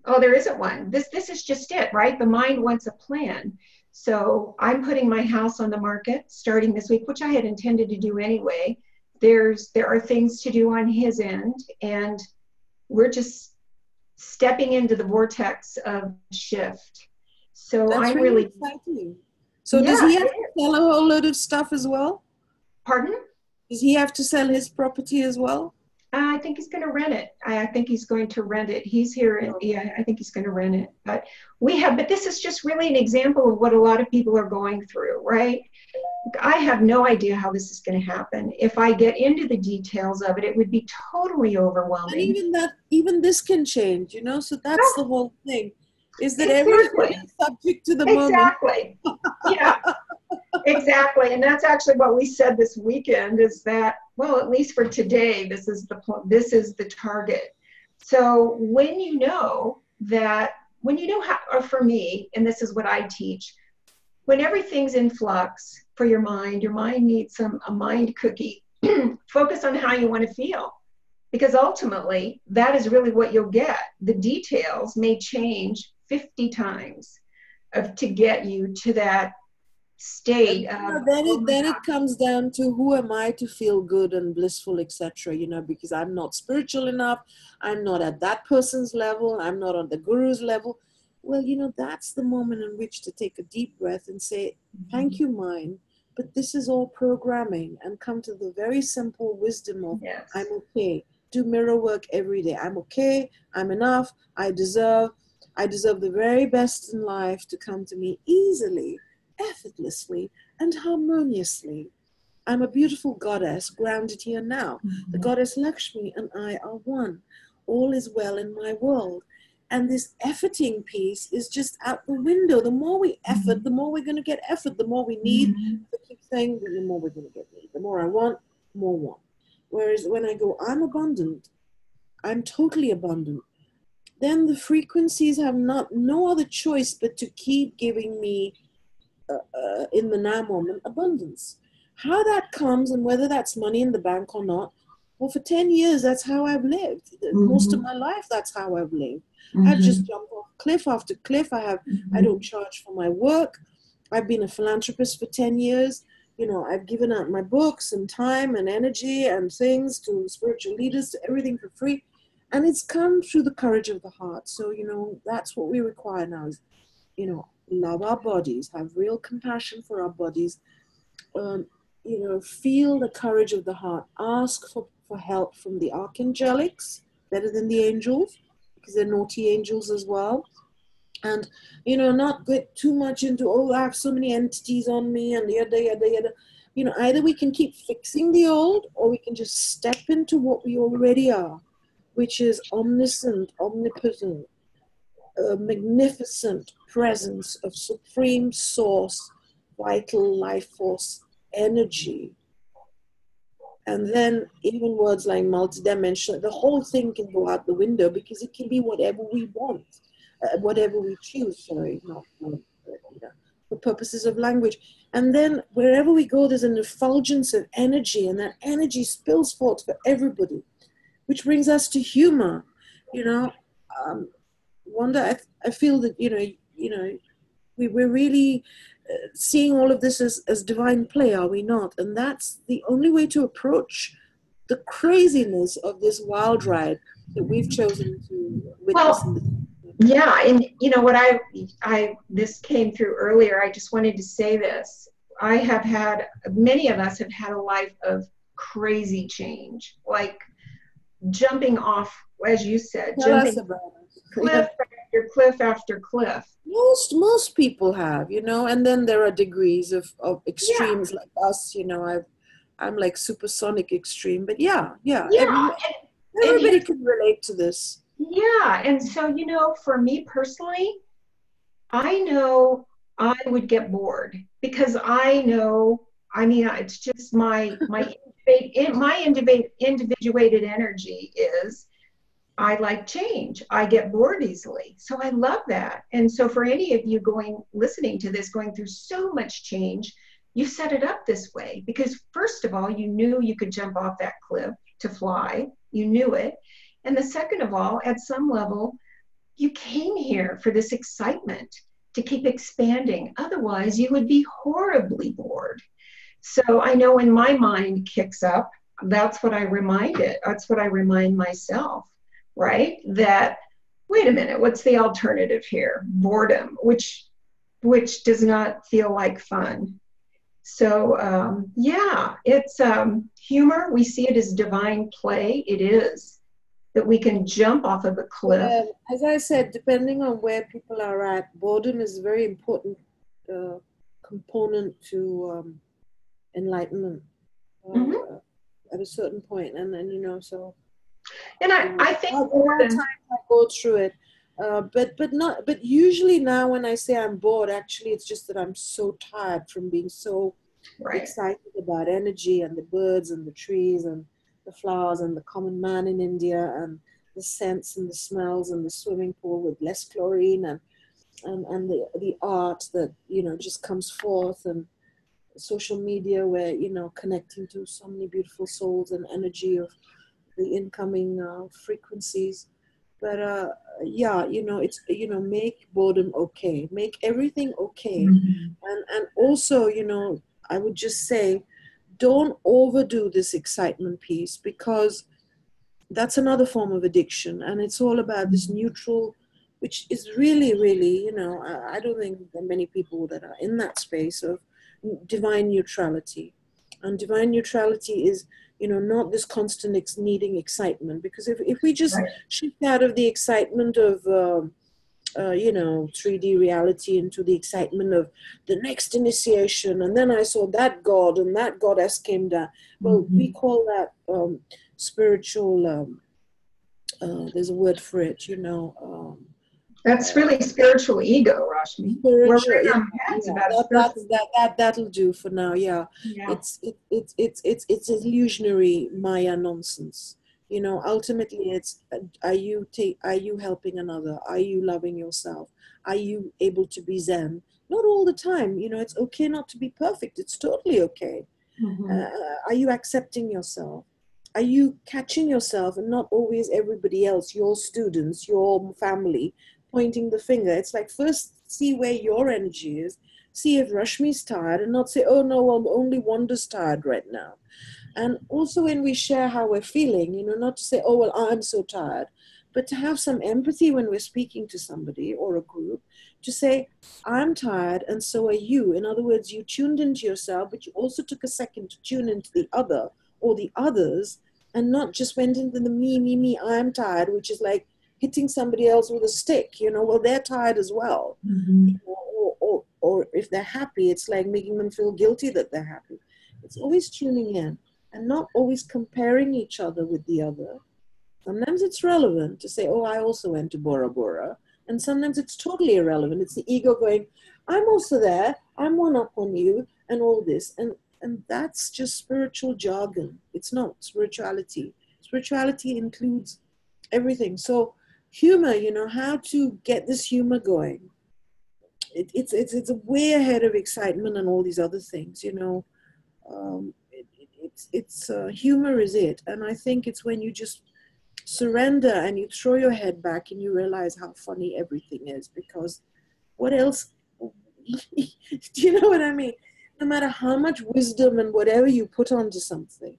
Oh, there isn't one. This is just it, right? The mind wants a plan. So I'm putting my house on the market starting this week, which I had intended to do anyway. There are things to do on his end, and we're just stepping into the vortex of shift. So that's I'm really exciting. So does he have to sell a whole load of stuff as well? Pardon? Does he have to sell his property as well? I think he's going to rent it. I think he's going to rent it. He's here. I think he's going to rent it. But this is just really an example of what a lot of people are going through, right? I have no idea how this is going to happen. If I get into the details of it, it would be totally overwhelming. And even this can change, you know? So that's the whole thing, is that everything is subject to the moment. Exactly. Yeah. Exactly. And that's actually what we said this weekend, is that, well, at least for today, this is the target. So when you know how, or for me, and this is what I teach, when everything's in flux for your mind needs a mind cookie. Focus on how you want to feel, because ultimately that is really what you'll get. The details may change 50 times to get you to that state. Then it comes down to, who am I to feel good and blissful, etc. You know, because I'm not spiritual enough. I'm not at that person's level. I'm not on the guru's level. well, that's the moment in which to take a deep breath and say, thank you, mind, but this is all programming, and come to the very simple wisdom of, Yes. I'm okay. Do mirror work every day. I'm okay. I'm enough. I deserve the very best in life to come to me easily, effortlessly, and harmoniously. I'm a beautiful goddess grounded here now. The goddess Lakshmi and I are one. All is well in my world. And this efforting piece is just out the window. The more we effort, the more we're going to get effort. The more we need, I keep saying, the more we're going to get need. The more I want, more want. Whereas when I go, I'm abundant, I'm totally abundant, then the frequencies have no other choice but to keep giving me in the now moment abundance. How that comes and whether that's money in the bank or not, well, for 10 years, that's how I've lived. Most of my life, that's how I've lived. I've just jumped off cliff after cliff. I don't charge for my work. I've been a philanthropist for 10 years. I've given out my books and time and energy and things to spiritual leaders, to everything for free. And it's come through the courage of the heart. So, that's what we require now is, love our bodies, have real compassion for our bodies, feel the courage of the heart, ask for help from the archangelics, better than the angels, because they're naughty angels as well. And, not get too much into, I have so many entities on me and yada, yada, yada. Either we can keep fixing the old or we can just step into what we already are, which is omniscient, omnipotent, magnificent presence of supreme source, vital life force energy. And then even words like multidimensional, the whole thing can go out the window because it can be whatever we want, whatever we choose, for purposes of language. And then wherever we go, there's an effulgence of energy, and that energy spills forth for everybody, which brings us to humor. Wanda, I feel that, we're really seeing all of this as divine play, are we not? And that's the only way to approach the craziness of this wild ride that we've chosen to witness. Well, yeah, and what this came through earlier. I just wanted to say this. Many of us have had a life of crazy change, like jumping off, as you said, jumping cliff after cliff after cliff. Most people have, and then there are degrees of extremes, like us, I'm like supersonic extreme, but everybody can relate to this. Yeah, and so, for me personally, I know I would get bored because it's just my individuated energy is, I like change. I get bored easily. So I love that. And so for any of you listening to this, going through so much change, you set it up this way because first of all, you knew you could jump off that cliff to fly. You knew it. And the second of all, at some level, you came here for this excitement to keep expanding. Otherwise, you would be horribly bored. So I know when my mind kicks up, that's what I remind myself. Right? That, wait a minute, what's the alternative here? Boredom, which does not feel like fun. So, it's humor. We see it as divine play. It is that we can jump off of a cliff. As I said, depending on where people are at, boredom is a very important component to enlightenment at a certain point. And then, so... And I think times I go through it, but usually now when I say I'm bored, actually it's just that I'm so tired from being so excited about energy and the birds and the trees and the flowers and the common man in India and the scents and the smells and the swimming pool with less chlorine and the art that just comes forth, and social media where connecting to so many beautiful souls and energy of the incoming frequencies. But it's make boredom okay, make everything okay. And also I would just say, don't overdo this excitement piece, because that's another form of addiction, and it's all about this neutral which is really, really, you know, I don't think there are many people that are in that space of divine neutrality. And divine neutrality is, you know, not this constant needing excitement. Because if we just Right. shift out of the excitement of, you know, 3D reality into the excitement of the next initiation, and then I saw that god and that goddess came down. Well, we Mhm. call that spiritual. There's a word for it, you know. That's really spiritual ego, Rashmi. We're Spiritual, right yeah, on heads yeah. about That that's spiritual. that'll do for now. Yeah, Yeah. it's illusionary Maya nonsense. You know, ultimately, it's are you helping another? Are you loving yourself? Are you able to be zen? Not all the time. You know, it's okay not to be perfect. It's totally okay. Hmm. Are you accepting yourself? Are you catching yourself and not always everybody else, your students, your family, pointing the finger? It's like first see where your energy is, see if Rashmi's tired, and not say, oh no, well, only Wanda's tired right now. And also when we share how we're feeling, you know, not to say, oh, well, I'm so tired, but to have some empathy when we're speaking to somebody or a group, to say, I'm tired and so are you. In other words, you tuned into yourself, but you also took a second to tune into the other or the others, and not just went into the me, I'm tired, which is like hitting somebody else with a stick, you know, well, they're tired as well. You Hmm. know, or if they're happy, it's like making them feel guilty that they're happy. It's always tuning in and not always comparing each other with the other. Sometimes it's relevant to say, oh, I also went to Bora Bora. And sometimes it's totally irrelevant. It's the ego going, I'm also there, I'm one up on you, and all this. And that's just spiritual jargon. It's not spirituality. Spirituality includes everything. So humor, you know, how to get this humor going. It's a way ahead of excitement and all these other things, you know. It's humor is it, and I think it's when you just surrender and you throw your head back and you realize how funny everything is, because what else? Do you know what I mean? No matter how much wisdom and whatever you put onto something,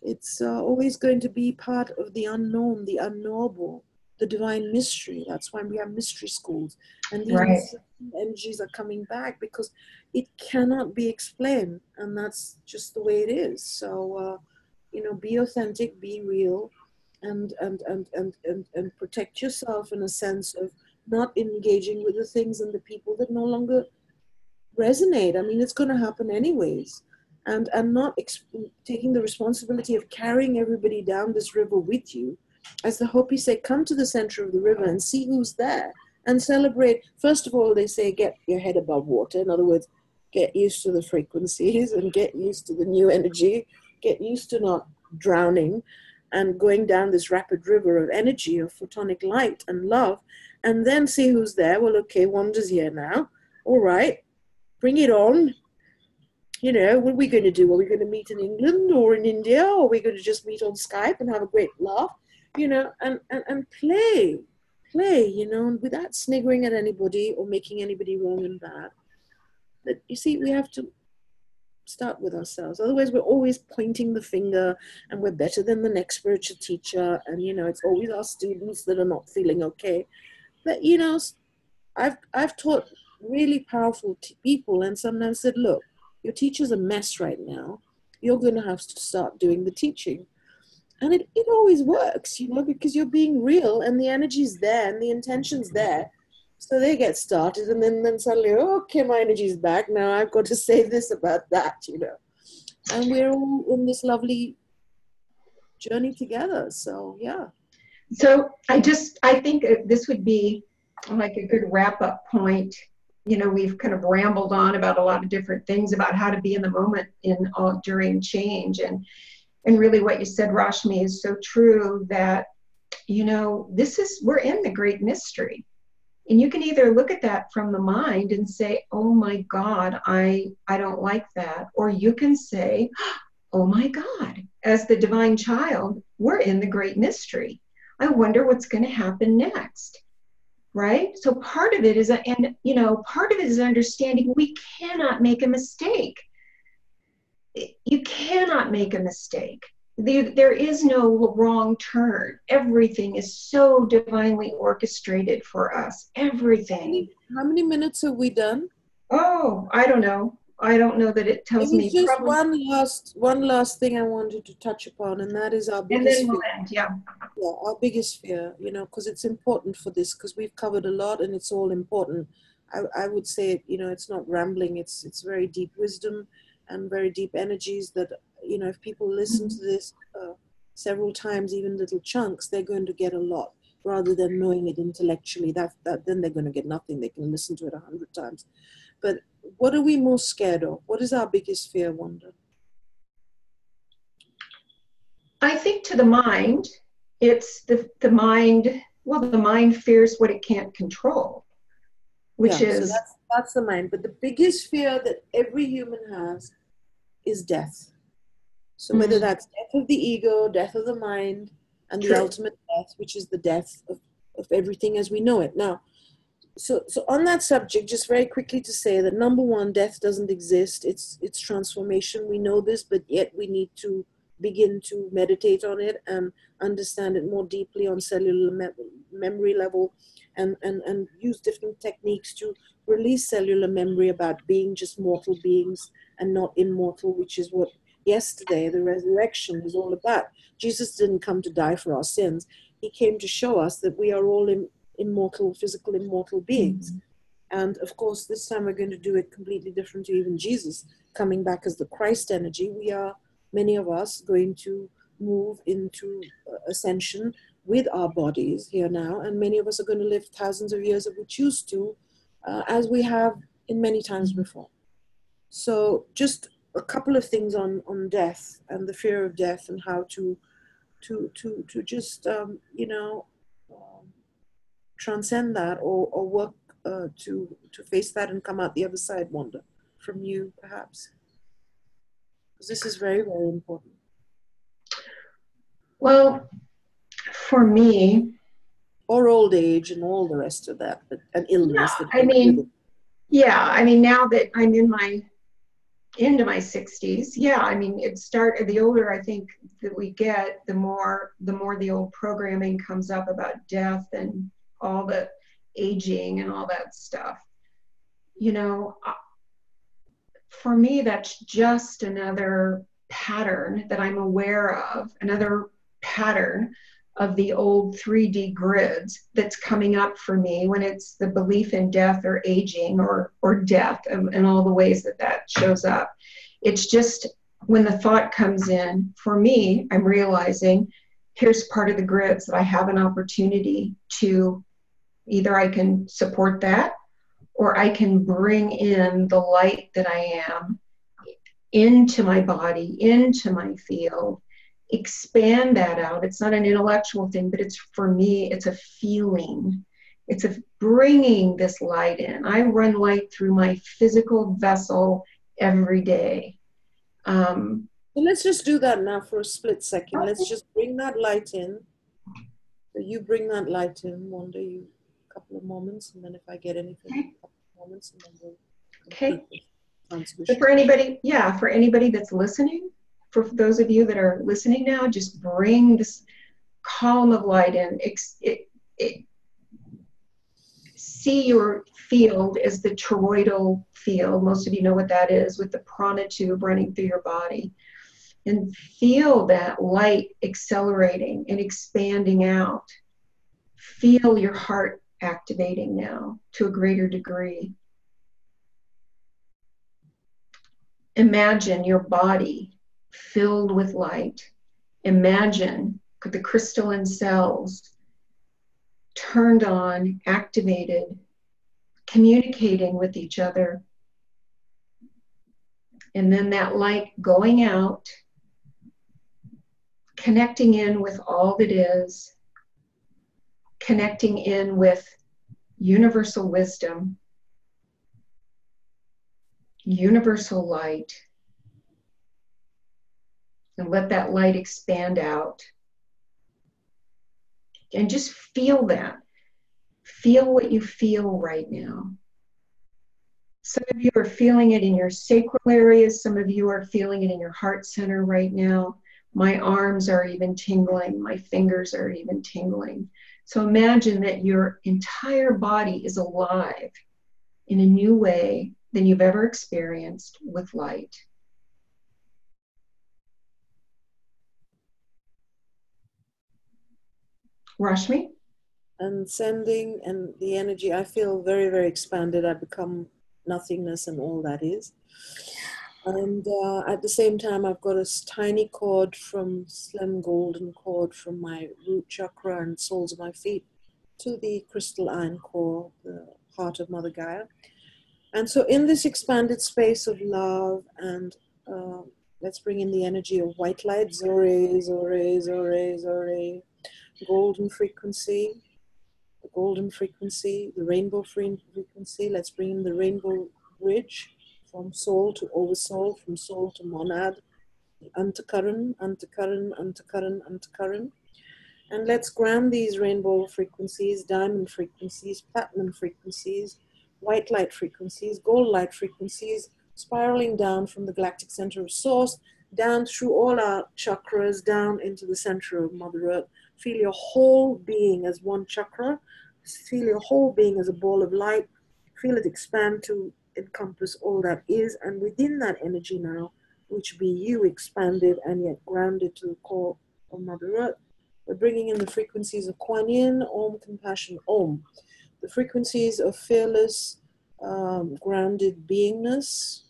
it's always going to be part of the unknown, the unknowable, the divine mystery. That's why we have mystery schools. And these Right. mystical energies are coming back because it cannot be explained. And that's just the way it is. So, you know, be authentic, be real, and protect yourself in a sense of not engaging with the things and the people that no longer resonate. I mean, it's going to happen anyways. And not taking the responsibility of carrying everybody down this river with you. As the Hopi say, come to the center of the river and see who's there and celebrate. First of all, they say, get your head above water. In other words, get used to the frequencies and get used to the new energy, get used to not drowning and going down this rapid river of energy, of photonic light and love, and then see who's there. Well, okay, Wanda's here now. All right, bring it on. You know, what are we going to do? Are we going to meet in England or in India? Or are we going to just meet on Skype and have a great laugh? You know, and play, you know, without sniggering at anybody or making anybody wrong and bad. But you see, we have to start with ourselves. Otherwise, we're always pointing the finger and we're better than the next spiritual teacher. And, you know, it's always our students that are not feeling okay. But, you know, I've taught really powerful people and sometimes said, look, your teacher's a mess right now. You're going to have to start doing the teaching. And it always works, you know, because you're being real and the energy's there and the intention's there. So they get started and then suddenly, oh, okay, my energy's back. Now I've got to say this about that, you know. And we're all in this lovely journey together. So, yeah. So I think this would be like a good wrap up point. You know, we've kind of rambled on about a lot of different things about how to be in the moment in all during change. And really what you said, Rashmi, is so true that, you know, we're in the great mystery. And you can either look at that from the mind and say, oh my God, I don't like that. Or you can say, oh my God, as the divine child, we're in the great mystery. I wonder what's going to happen next. Right? So part of it is, and you know, part of it is understanding we cannot make a mistake. You cannot make a mistake. there is no wrong turn. Everything is so divinely orchestrated for us. Everything. How many minutes have we done? Oh, I don't know. I don't know that it tells There was me. just Probably. one last thing I wanted to touch upon, and that is our And biggest then we'll fear. end. Yeah. Yeah, our biggest fear, you know, because it's important for this, because we've covered a lot and it's all important. I would say, you know, it's not rambling, it's very deep wisdom and very deep energies that, you know, if people listen to this several times, even little chunks, they're going to get a lot rather than knowing it intellectually. That then they're going to get nothing. They can listen to it 100 times. But what are we most scared of? What is our biggest fear, Wanda? I think to the mind, it's the mind. Well, the mind fears what it can't control, which Yeah, so is that's the mind. But the biggest fear that every human has is death. So whether that's death of the ego, death of the mind, and the true. ultimate death, which is the death of everything as we know it. Now, so on that subject, just very quickly to say that number one, death doesn't exist. It's transformation. We know this, but yet we need to begin to meditate on it and understand it more deeply on cellular memory level, and use different techniques to release cellular memory about being just mortal beings and not immortal, which is what yesterday the resurrection is all about. Jesus didn't come to die for our sins. He came to show us that we are all immortal, physical immortal beings. And of course, this time we're going to do it completely different to even Jesus coming back as the Christ energy. We are, many of us, going to move into ascension with our bodies here now, and many of us are going to live thousands of years if we choose to, as we have in many times before. So just a couple of things on death and the fear of death, and how to just transcend that, or work to face that and come out the other side. Wanda, from you perhaps, because this is very, very important. Well, for me, or old age and all the rest of that, and illness. I mean, now that I'm into my 60s, the older I think that we get, the more the old programming comes up about death and all the aging and all that stuff. You know, for me, that's just another pattern that I'm aware of, another pattern of the old 3D grids that's coming up for me when it's the belief in death or aging or death, and all the ways that shows up. It's just when the thought comes in, for me, I'm realizing here's part of the grids that I have an opportunity to, either I can support that, or I can bring in the light that I am into my body, into my field, expand that out. It's not an intellectual thing, but it's, for me, it's a feeling. It's a bringing this light in. I run light through my physical vessel every day. So let's just do that now for a split second. Okay. Let's just bring that light in. So you bring that light in, Wanda, you a couple of moments, and then if I get anything, a couple of moments, and then we'll complete So for anybody that's listening, for those of you that are listening now, just bring this column of light in. See your field as the toroidal field. Most of you know what that is, with the prana tube running through your body. And feel that light accelerating and expanding out. Feel your heart activating now to a greater degree. Imagine your body filled with light. Imagine the crystalline cells turned on, activated, communicating with each other. And then that light going out, connecting in with all that is, connecting in with universal wisdom, universal light, and let that light expand out. And just feel that. Feel what you feel right now. Some of you are feeling it in your sacral areas. Some of you are feeling it in your heart center right now. My arms are even tingling. My fingers are even tingling. So imagine that your entire body is alive in a new way than you've ever experienced with light. Rashmi? And sending, and the energy, I feel very, very expanded. I become nothingness and all that is. And at the same time, I've got a tiny cord from slim golden cord from my root chakra and soles of my feet to the crystal iron core, the heart of Mother Gaia. And so in this expanded space of love, and let's bring in the energy of white light, Zore, Zore, Zore, Zore, golden frequency, the golden frequency, the rainbow frequency. Let's bring in the rainbow bridge from soul to oversoul, from soul to monad, the Antakaran, Antakaran, Antakaran, Antakaran. And let's ground these rainbow frequencies, diamond frequencies, platinum frequencies, white light frequencies, gold light frequencies, spiraling down from the galactic center of source, down through all our chakras, down into the center of Mother Earth. Feel your whole being as one chakra. Feel your whole being as a ball of light. Feel it expand to encompass all that is. And within that energy now, which be you expanded and yet grounded to the core of Mother Earth, we're bringing in the frequencies of Kuan Yin, Om, compassion, Om. The frequencies of fearless, grounded beingness.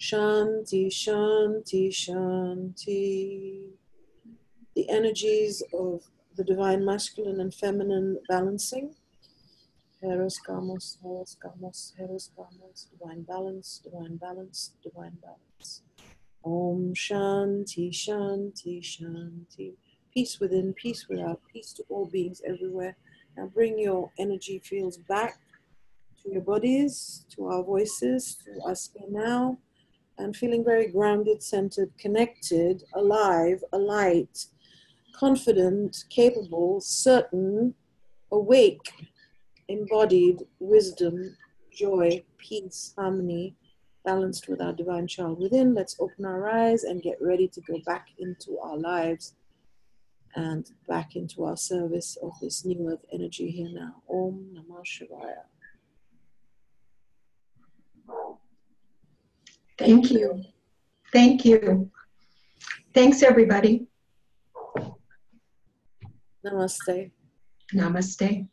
Shanti, Shanti, Shanti. The energies of the divine masculine and feminine balancing. Heros, Kamos, Heros, Kamos, Heros, Kamos. Divine balance, divine balance, divine balance. Om Shanti, Shanti, Shanti. Peace within, peace without, peace to all beings everywhere. Now bring your energy fields back to your bodies, to our voices, to us here now, and feeling very grounded, centered, connected, alive, alight, confident, capable, certain, awake, embodied, wisdom, joy, peace, harmony, balanced with our divine child within. Let's open our eyes and get ready to go back into our lives and back into our service of this new earth energy here now. Om Namah Shivaya. Thank you. Thank you. Thanks, everybody. Namaste. Namaste.